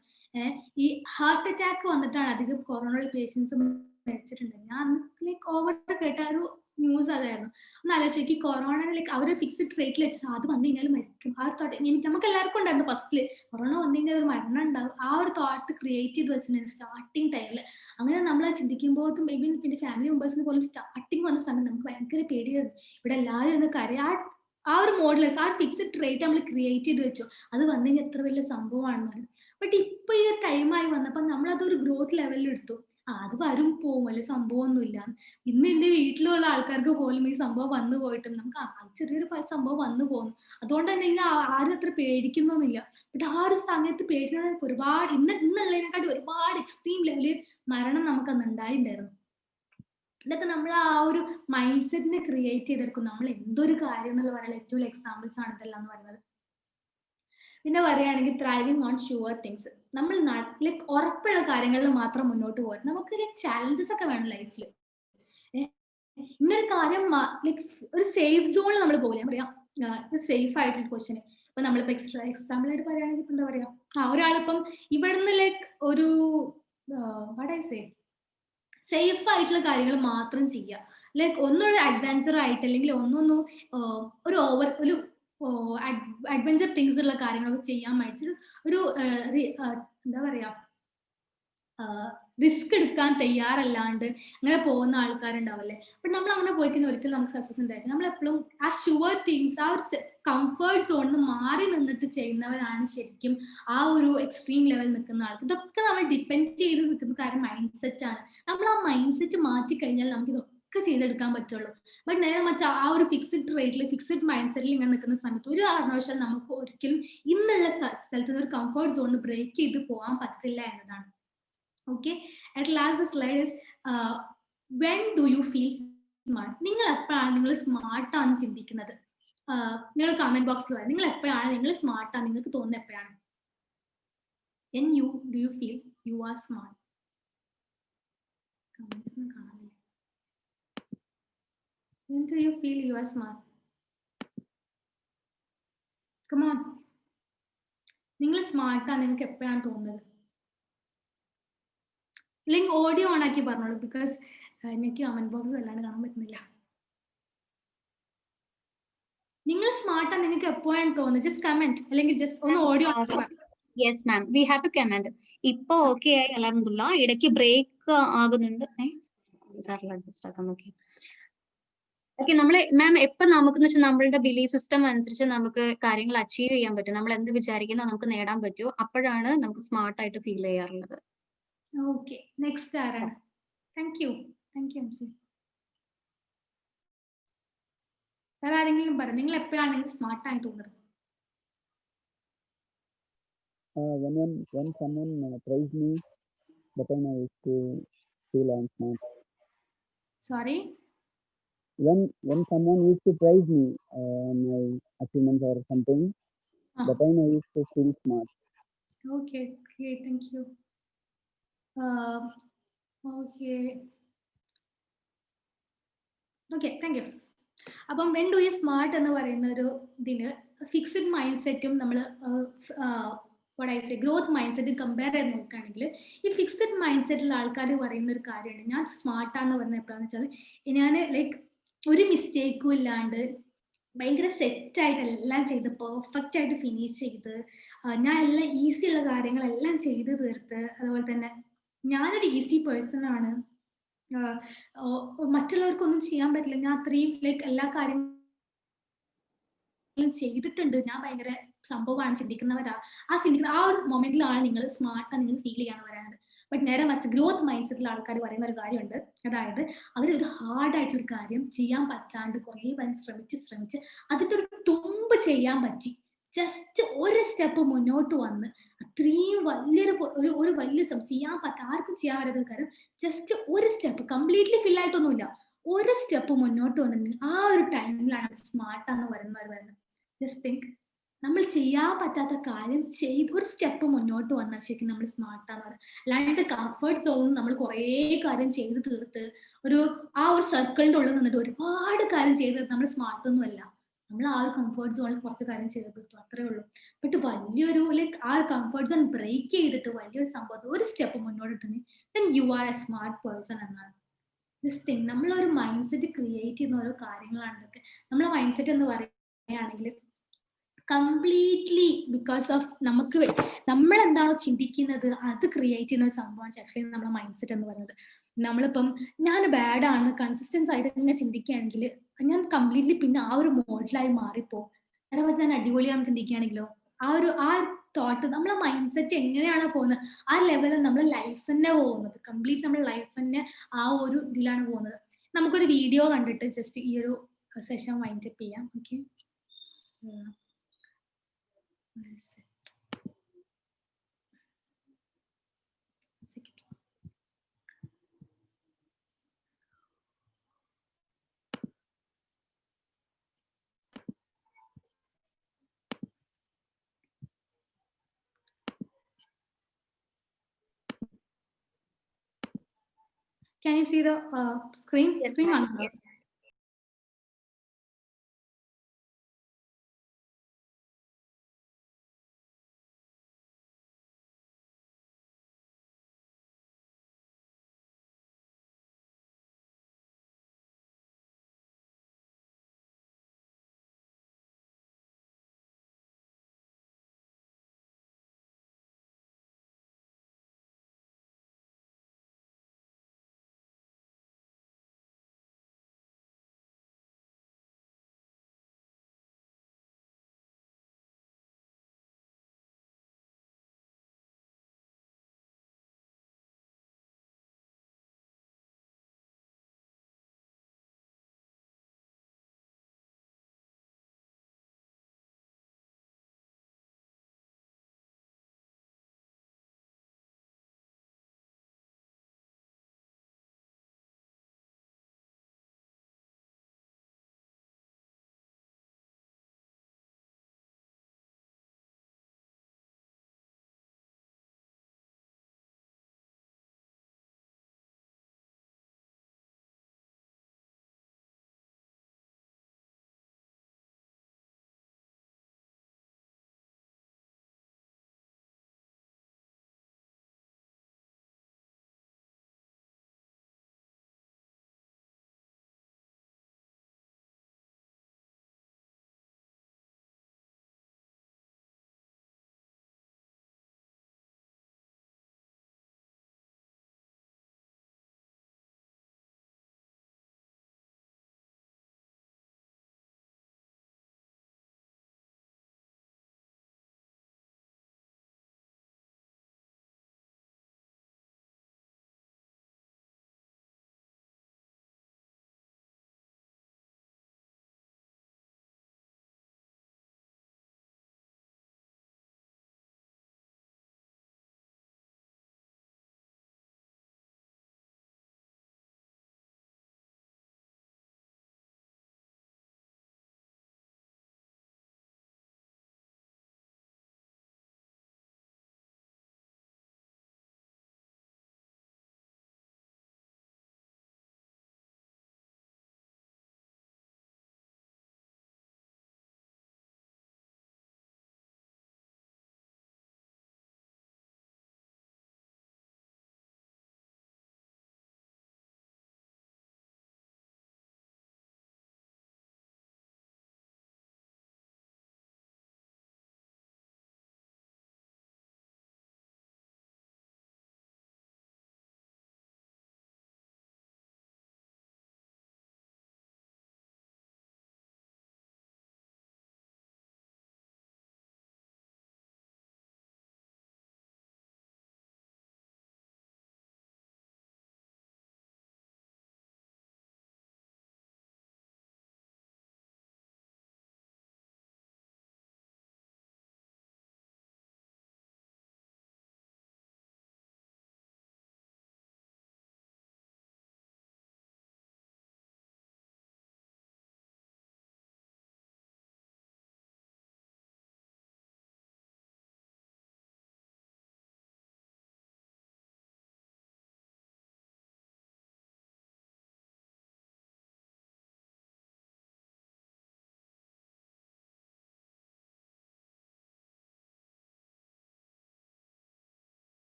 ഈ ഹാർട്ട് അറ്റാക്ക് വന്നിട്ടാണ് അധികം കൊറോണ പേഷ്യൻസ് മരിച്ചിട്ടുണ്ട്. ഞാൻ ലൈക്ക് ഓവർ കേട്ട ഒരു ന്യൂസ് അതായിരുന്നു. ഒന്ന് ആലോചിച്ച് കൊറോണ ലൈക്ക് അവർ ഫിക്സ്ഡ് റേറ്റിൽ വെച്ചിട്ട് അത് വന്നു കഴിഞ്ഞാൽ മരിക്കും ആ ഒരു തോട്ട് നമുക്ക് എല്ലാവർക്കും ഉണ്ടായിരുന്നു. ഫസ്റ്റില് കൊറോണ വന്നു കഴിഞ്ഞാൽ ഒരു മരണം ഉണ്ടാവും ആ ഒരു തോട്ട് ക്രിയേറ്റ് ചെയ്ത് വെച്ചിട്ടുണ്ടായിരുന്നു സ്റ്റാർട്ടിങ് ടൈമില്. അങ്ങനെ നമ്മൾ ചിന്തിക്കുമ്പോഴത്തും ഈവൻ പിന്നെ ഫാമിലി മെമ്പേഴ്സിന് പോലും സ്റ്റാർട്ടിങ് വന്ന സമയം നമുക്ക് ഭയങ്കര പേടിയായിരുന്നു. ഇവിടെ എല്ലാവരും ഒന്ന് കരയാ ആ ഒരു മോഡൽ ആ ഫിക്സ്ഡ് റേറ്റ് നമ്മൾ ക്രിയേറ്റ് ചെയ്ത് വെച്ചു, അത് വന്നു കഴിഞ്ഞാൽ എത്ര വലിയ സംഭവമാണെന്ന് പറഞ്ഞു. ബട്ട് ഇപ്പൊ ഈ ഒരു ടൈമായി വന്നപ്പോൾ നമ്മൾ അതൊരു ഗ്രോത്ത് ലെവലിൽ എടുത്തു. അത് വരും പോവും, വലിയ സംഭവമൊന്നുമില്ല. ഇന്ന് എന്റെ വീട്ടിലുള്ള ആൾക്കാർക്ക് പോലും ഈ സംഭവം വന്നു പോയിട്ടും നമുക്ക് ചെറിയൊരു സംഭവം വന്നു പോകുന്നു. അതുകൊണ്ട് തന്നെ ഇന്ന് ആരും അത്ര പേടിക്കുന്നൊന്നുമില്ല. ബട്ട് ആ ഒരു സമയത്ത് പേടിക്കണമെങ്കിൽ ഒരുപാട് ഇന്നുള്ളതിനെക്കാട്ടി ഒരുപാട് എക്സ്ട്രീം ലെവലിൽ മരണം നമുക്ക് അന്ന് ഉണ്ടായിട്ടുണ്ടായിരുന്നു. ഇതൊക്കെ നമ്മൾ ആ ഒരു മൈൻഡ് സെറ്റിനെ ക്രിയേറ്റ് ചെയ്തെടുക്കും. നമ്മൾ എന്തൊരു കാര്യം എന്നുള്ള പറയാൻ ഏറ്റവും എക്സാമ്പിൾസ് ആണ് ഇതെല്ലാം എന്ന് പറയുന്നത്. പിന്നെ പറയുകയാണെങ്കിൽ ത്രൈവിങ് ഓൺ ഷുവർ തിങ്സ്. നമ്മൾ ലൈക്ക് ഉറപ്പുള്ള കാര്യങ്ങളിൽ മാത്രം മുന്നോട്ട് പോകാൻ നമുക്ക് ലൈക്ക് ചാലഞ്ചസ് ഒക്കെ വേണം ലൈഫിൽ. ഇന്നൊരു കാര്യം ലൈക്ക് ഒരു സേഫ് സോണിൽ നമ്മൾ പോകില്ല, പറയാം സേഫ് ആയിട്ടുള്ള ക്വസ്റ്റ്യൻ. ഇപ്പൊ നമ്മളിപ്പോ എക്സാമ്പിൾ ആയിട്ട് പറയുകയാണെങ്കിൽ എന്താ പറയാ, ഒരാളിപ്പം ഇവിടുന്ന് ലൈക്ക് ഒരു സേഫ് ആയിട്ടുള്ള കാര്യങ്ങൾ മാത്രം ചെയ്യുക, ലൈക്ക് ഒന്നൊരു അഡ്വെഞ്ചർ ആയിട്ട് അല്ലെങ്കിൽ ഒരു അഡ്വെഞ്ചർ തിങ്സ് ഉള്ള കാര്യങ്ങളൊക്കെ ചെയ്യാൻ മേടിച്ചിട്ട് ഒരു എന്താ പറയാ റിസ്ക് എടുക്കാൻ തയ്യാറല്ലാണ്ട് അങ്ങനെ പോകുന്ന ആൾക്കാരുണ്ടാവല്ലേ. ബട്ട് നമ്മൾ അങ്ങനെ പോയി കഴിഞ്ഞാൽ ഒരിക്കലും നമുക്ക് സക്സസ് ഉണ്ടായിരിക്കും. നമ്മളെപ്പോഴും ആ ഷുവർ തിങ്സ്, ആ ഒരു കംഫർട്ട് സോണിൽ മാറി നിന്നിട്ട് ചെയ്യുന്നവരാണ് ശരിക്കും ആ ഒരു എക്സ്ട്രീം ലെവൽ നിൽക്കുന്ന ആൾക്ക്. ഇതൊക്കെ നമ്മൾ ഡിപ്പെൻഡ് ചെയ്ത് നിൽക്കുന്ന കാര്യം മൈൻഡ് സെറ്റ് ആണ്. നമ്മൾ ആ മൈൻഡ് സെറ്റ് മാറ്റി കഴിഞ്ഞാൽ നമുക്ക് ഇതൊക്കെ ചെയ്തെടുക്കാൻ പറ്റുള്ളൂ. ബട്ട് നേരെ മറിച്ച് ആ ഒരു ഫിക്സ്ഡ് റേറ്റിൽ, ഫിക്സ്ഡ് മൈൻഡ് സെറ്റിൽ ഇങ്ങനെ നിൽക്കുന്ന സമയത്ത് ഒരു കാരണവശാൽ നമുക്ക് ഒരിക്കലും ഇന്നുള്ള സ്ഥലത്ത് നിന്ന് ഒരു കംഫർട്ട് സോണിൽ ബ്രേക്ക് ചെയ്ത് പോകാൻ പറ്റില്ല എന്നതാണ്. Okay, at last the slide is when do you feel smart? നിങ്ങൾ എപ്പോഴാണ് നിങ്ങൾ സ്മാർട്ട് ആണ് ചിന്തിക്കുന്നത്? നിങ്ങൾ കമന്റ് ബോക്സിൽ പറയാം, നിങ്ങൾ എപ്പോഴാണ് നിങ്ങൾ സ്മാർട്ട് ആണ് നിങ്ങൾക്ക് തോന്നുന്നത് എപ്പോഴാണ്? When do you feel you are smart? When do you feel you are smart? Come on, നിങ്ങൾ സ്മാർട്ട് ആണ് നിങ്ങൾക്ക് എപ്പോഴാണ് തോന്നുന്നത്? അല്ലെങ്കിൽ ഓഡിയോ ഓൺ ആക്കി പറഞ്ഞോളൂ, ബിക്കോസ് എനിക്ക് കമന്റ് ബോക്സ് അല്ലാണ്ട് കാണാൻ പറ്റുന്നില്ല. നിങ്ങൾ സ്മാർട്ടാ നിങ്ങൾക്ക് എപ്പോഴാണ് തോന്നുന്നത്? ജസ്റ്റ് കമന്റ്, അല്ലെങ്കിൽ ജസ്റ്റ് ഒന്ന് audio. Yes ma'am, we have to comment. ഇപ്പൊ ഓക്കെ ആയി, അൽഹംദുലില്ലാ. ഇടയ്ക്ക് ബ്രേക്ക് ആകുന്നുണ്ട്. അഡ്ജസ്റ്റ് ആക്കാം. Okay okay. നമ്മള് മാം എപ്പൊ നമുക്കെന്ന് വെച്ചാൽ നമ്മളുടെ ബിലീഫ് സിസ്റ്റം അനുസരിച്ച് നമുക്ക് കാര്യങ്ങൾ അച്ചീവ് ചെയ്യാൻ പറ്റും. നമ്മൾ എന്ത് വിചാരിക്കുന്നോ നമുക്ക് നേടാൻ പറ്റുമോ, അപ്പോഴാണ് നമുക്ക് സ്മാർട്ട് ആയിട്ട് ഫീൽ ചെയ്യാറുള്ളത്. ഓക്കെ, നെക്സ്റ്റ് ആരാണ്? താങ്ക് യു വേറെ ആരെങ്കിലും പറ, നിങ്ങൾ എപ്പോഴാണ് നിങ്ങൾ സ്മാർട്ട് ആയി തോന്നുന്നത്? When someone praised me, the time I used to feel I'm smart. Sorry? When someone used to praise me, my achievements or something, the time I used to feel smart. Okay, great, thank you. Okay, thank you. അപ്പം when do you smart എന്ന് പറയുന്ന ഒരു ഇതിന് fixed mind സെറ്റും നമ്മൾ growth mind സെറ്റും compare ചെയ്ത് നോക്കുകയാണെങ്കിൽ, ഈ ഫിക്സ്ഡ് മൈൻഡ് സെറ്റിലുള്ള ആൾക്കാർ പറയുന്ന ഒരു കാര്യമാണ്, ഞാൻ സ്മാർട്ടാന്ന് പറയുന്നത് എപ്പോഴാന്ന് വെച്ചാൽ, ഞാൻ ലൈക്ക് ഒരു മിസ്റ്റേക്കും ഇല്ലാണ്ട് ഭയങ്കര സെറ്റായിട്ട് എല്ലാം ചെയ്ത് പെർഫെക്റ്റ് ആയിട്ട് ഫിനിഷ് ചെയ്ത് ഞാൻ എല്ലാം ഈസി ഉള്ള കാര്യങ്ങളെല്ലാം ചെയ്ത് തീർത്ത്, അതുപോലെ തന്നെ ഞാനൊരു ഈസി പേഴ്സൺ ആണ്, മറ്റുള്ളവർക്കൊന്നും ചെയ്യാൻ പറ്റില്ല, ഞാൻ അത്രയും ലൈക്ക് എല്ലാ കാര്യങ്ങളും ചെയ്തിട്ടുണ്ട്, ഞാൻ ഭയങ്കര സംഭവമാണ് ചിന്തിക്കുന്നവരാ. ആ ഒരു മൊമെന്റിലാണ് നിങ്ങൾ സ്മാർട്ടാണ് നിങ്ങൾ ഫീൽ ചെയ്യാന്ന് പറയുന്നത്. ബട്ട് നേരെ മറിച്ച് ഗ്രോത്ത് മൈൻഡ് സെറ്റിൽ ആൾക്കാർ പറയുന്ന ഒരു കാര്യമുണ്ട്, അതായത് അവരൊരു ഹാർഡ് ആയിട്ടുള്ള കാര്യം ചെയ്യാൻ പറ്റാണ്ട് കുറേ ശ്രമിച്ച് അതിന്റെ ഒരു തുമ്പ് ചെയ്യാൻ പറ്റി, ജസ്റ്റ് ഒരു സ്റ്റെപ്പ് മുന്നോട്ട് വന്ന് അത്രയും വലിയൊരു വലിയ ചെയ്യാൻ ആർക്കും ചെയ്യാൻ പറ്റാത്ത കാര്യം ജസ്റ്റ് ഒരു സ്റ്റെപ്പ് കംപ്ലീറ്റ്ലി ഫിൽ ആയിട്ടൊന്നുമില്ല, ഒരു സ്റ്റെപ്പ് മുന്നോട്ട് വന്നിട്ടുണ്ടെങ്കിൽ ആ ഒരു ടൈമിലാണ് സ്മാർട്ടാന്ന് പറയുന്നത്. ജസ്റ്റ് തിങ്ക്, നമ്മൾ ചെയ്യാൻ പറ്റാത്ത കാര്യം ചെയ്ത് ഒരു സ്റ്റെപ്പ് മുന്നോട്ട് വന്നാൽ ശരിക്കും നമ്മൾ സ്മാർട്ടാന്ന് പറയും. അല്ലാണ്ട് കംഫർട്ട് സോണിൽ നമ്മൾ കുറേ കാര്യം ചെയ്ത് തീർത്ത് ആ ഒരു സർക്കിളിന്റെ ഉള്ളിൽ നിന്നിട്ട് ഒരുപാട് കാര്യം ചെയ്ത് നമ്മൾ സ്മാർട്ടൊന്നും അല്ല. നമ്മൾ ആ ഒരു കംഫർട്ട് സോണിൽ കുറച്ച് കാര്യം ചെയ്ത് തീർത്തു, അത്രേ ഉള്ളൂ. ബട്ട് വലിയൊരു ലൈക്ക് ആ കംഫർട്ട് സോൺ ബ്രേക്ക് ചെയ്തിട്ട് വലിയൊരു സംഭവം ഒരു സ്റ്റെപ്പ് മുന്നോട്ടിട്ടുണ്ടെങ്കിൽ then you are a smart person എന്നാണ്. ജസ്റ്റ് തിങ്ക്, നമ്മളൊരു മൈൻഡ് സെറ്റ് ക്രിയേറ്റ് ചെയ്യുന്ന ഓരോ കാര്യങ്ങളാണ് ഇതൊക്കെ. നമ്മളെ മൈൻഡ് സെറ്റ് എന്ന് പറയുകയാണെങ്കിൽ കംപ്ലീറ്റ്ലി ബിക്കോസ് ഓഫ് നമ്മൾ എന്താണോ ചിന്തിക്കുന്നത് അത് ക്രിയേറ്റ് ചെയ്യുന്ന ഒരു സംഭവമാണ് ആക്ച്വലി നമ്മുടെ മൈൻഡ് സെറ്റ് എന്ന് പറയുന്നത്. നമ്മളിപ്പം ഞാൻ ബാഡ് ആണ് കൺസിസ്റ്റൻസ് ആയിട്ട് ഇങ്ങനെ ചിന്തിക്കുകയാണെങ്കിൽ ഞാൻ കംപ്ലീറ്റ്ലി പിന്നെ ആ ഒരു മോഡലായി മാറിപ്പോ. നേരെ വെച്ചാൽ ഞാൻ അടിപൊളിയാണെന്ന് ചിന്തിക്കുകയാണെങ്കിലോ ആ തോട്ട് നമ്മളെ മൈൻഡ് സെറ്റ് എങ്ങനെയാണോ പോകുന്നത് ആ ലെവലിൽ നമ്മളെ ലൈഫ് തന്നെ പോകുന്നത്, കംപ്ലീറ്റ് നമ്മുടെ ലൈഫ് തന്നെ ആ ഒരു ഇതിലാണ് പോകുന്നത്. നമുക്കൊരു വീഡിയോ കണ്ടിട്ട് ജസ്റ്റ് ഈ ഒരു സെഷൻ വൈൻഡ് അപ്പ് ചെയ്യാം. Okay, can you see the screen? Yes, Screen ma'am. on. Yes.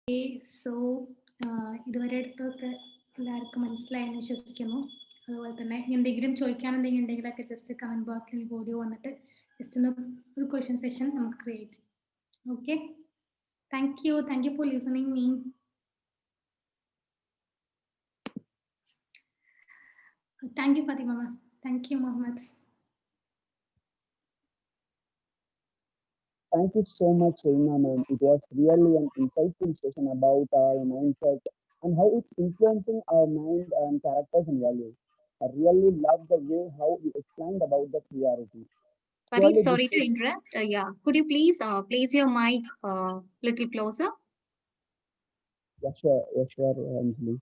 So ഇതുവരെ എടുത്തൊക്കെ എല്ലാവർക്കും മനസ്സിലായെന്ന് വിശ്വസിക്കുന്നു. അതുപോലെ തന്നെ എന്തെങ്കിലും ചോദിക്കാൻ എന്തെങ്കിലും ഉണ്ടെങ്കിലൊക്കെ ജസ്റ്റ് കമന്റ് ബോക്സിൽ ഓഡിയോ വന്നിട്ട് ജസ്റ്റ് ഒന്ന് ഒരു ക്വസ്റ്റ്യൻ സെഷൻ നമുക്ക് ക്രിയേറ്റ് ചെയ്യാം. Okay, thank you for listening me. Thank you, Fatima ma'am. Thank you, Mohammed. Thank you so much, Reena ma'am. It was really an insightful session about our mindset and how it's influencing our mind and characters and values. I really love the way how you explained about the priority. Very Surely sorry this to is- interrupt. Yeah, could you please place your mic little closer? Yeah, sure, Anjali.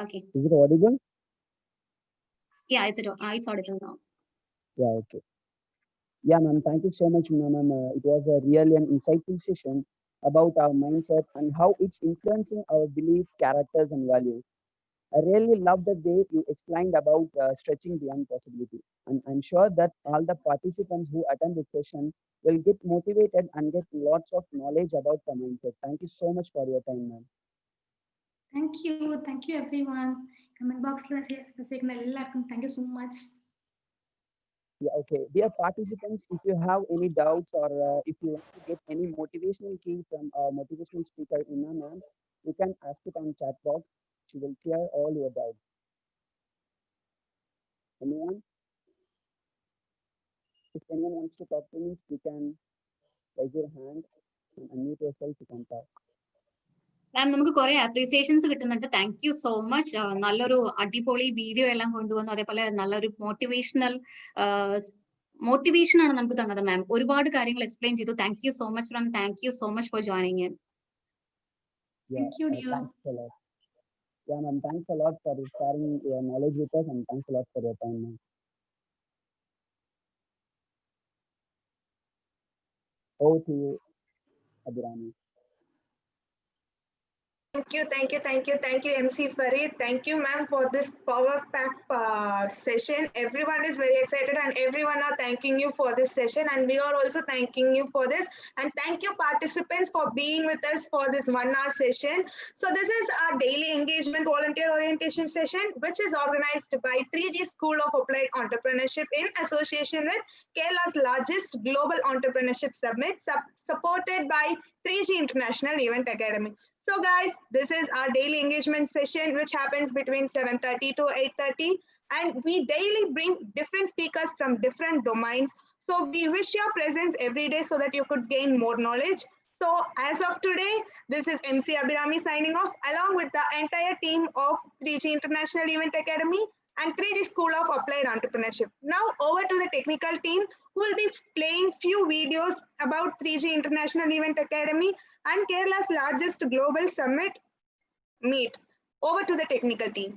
Okay. Is it audible? Yeah, it's audible now. Yeah, okay. Yeah, ma'am. Thank you so much, ma'am. It was a really an insightful session about our mindset and how it's influencing our belief, characters, and values. I really love the way you explained about stretching beyond possibility. And I'm sure that all the participants who attend this session will get motivated and get lots of knowledge about the mindset. Thank you so much for your time, ma'am. Thank you everyone. Comment box എല്ലാവർക്കും thank you so much. Yeah, okay. Dear participants, if you have any doubts or if you want to get any motivational key from our motivational speaker, Ina ma'am, you can ask it on chat box. She will clear all your doubts. Anyone? If anyone wants to talk to me, you can raise your hand and unmute yourself. You can talk. മാം നമുക്ക് കുറെ appreciations കിട്ടുന്നുണ്ട്. Thank you so much. നല്ലൊരു അടിപൊളി video എല്ലാം കൊണ്ടുവന്നു. അതേപോലെ നല്ലൊരു motivation ആണ് നമുക്ക് തന്നത് മാം. ഒരുപാട് കാര്യങ്ങൾ എക്സ്പ്ലെയിൻ ചെയ്തു. Thank you so much ma'am. Thank you so much for joining in. Thank you, dear. Thanks a lot. Yeah, ma'am. Thanks a lot for sharing your knowledge with us, and thanks a lot for your time, ma'am. Over to you, Abhirami. Thank you, MC Farid. Thank you, ma'am, for this power pack session. Everyone is very excited and everyone are thanking you for this session, and we are also thanking you for this. And thank you, participants, for being with us for this 1 hour session. So this is our daily engagement volunteer orientation session, which is organized by 3G School of Applied Entrepreneurship in association with Kerala's largest global entrepreneurship summit, supported by 3G International Event Academy. So guys, this is our daily engagement session, which happens between 7:30 to 8:30. And we daily bring different speakers from different domains. So we wish your presence every day so that you could gain more knowledge. So as of today, this is MC Abhirami signing off along with the entire team of 3G International Event Academy and 3G School of Applied Entrepreneurship. Now over to the technical team, who will be playing few videos about 3G International Event Academy and Kerala's largest global summit meet. Over to the technical team.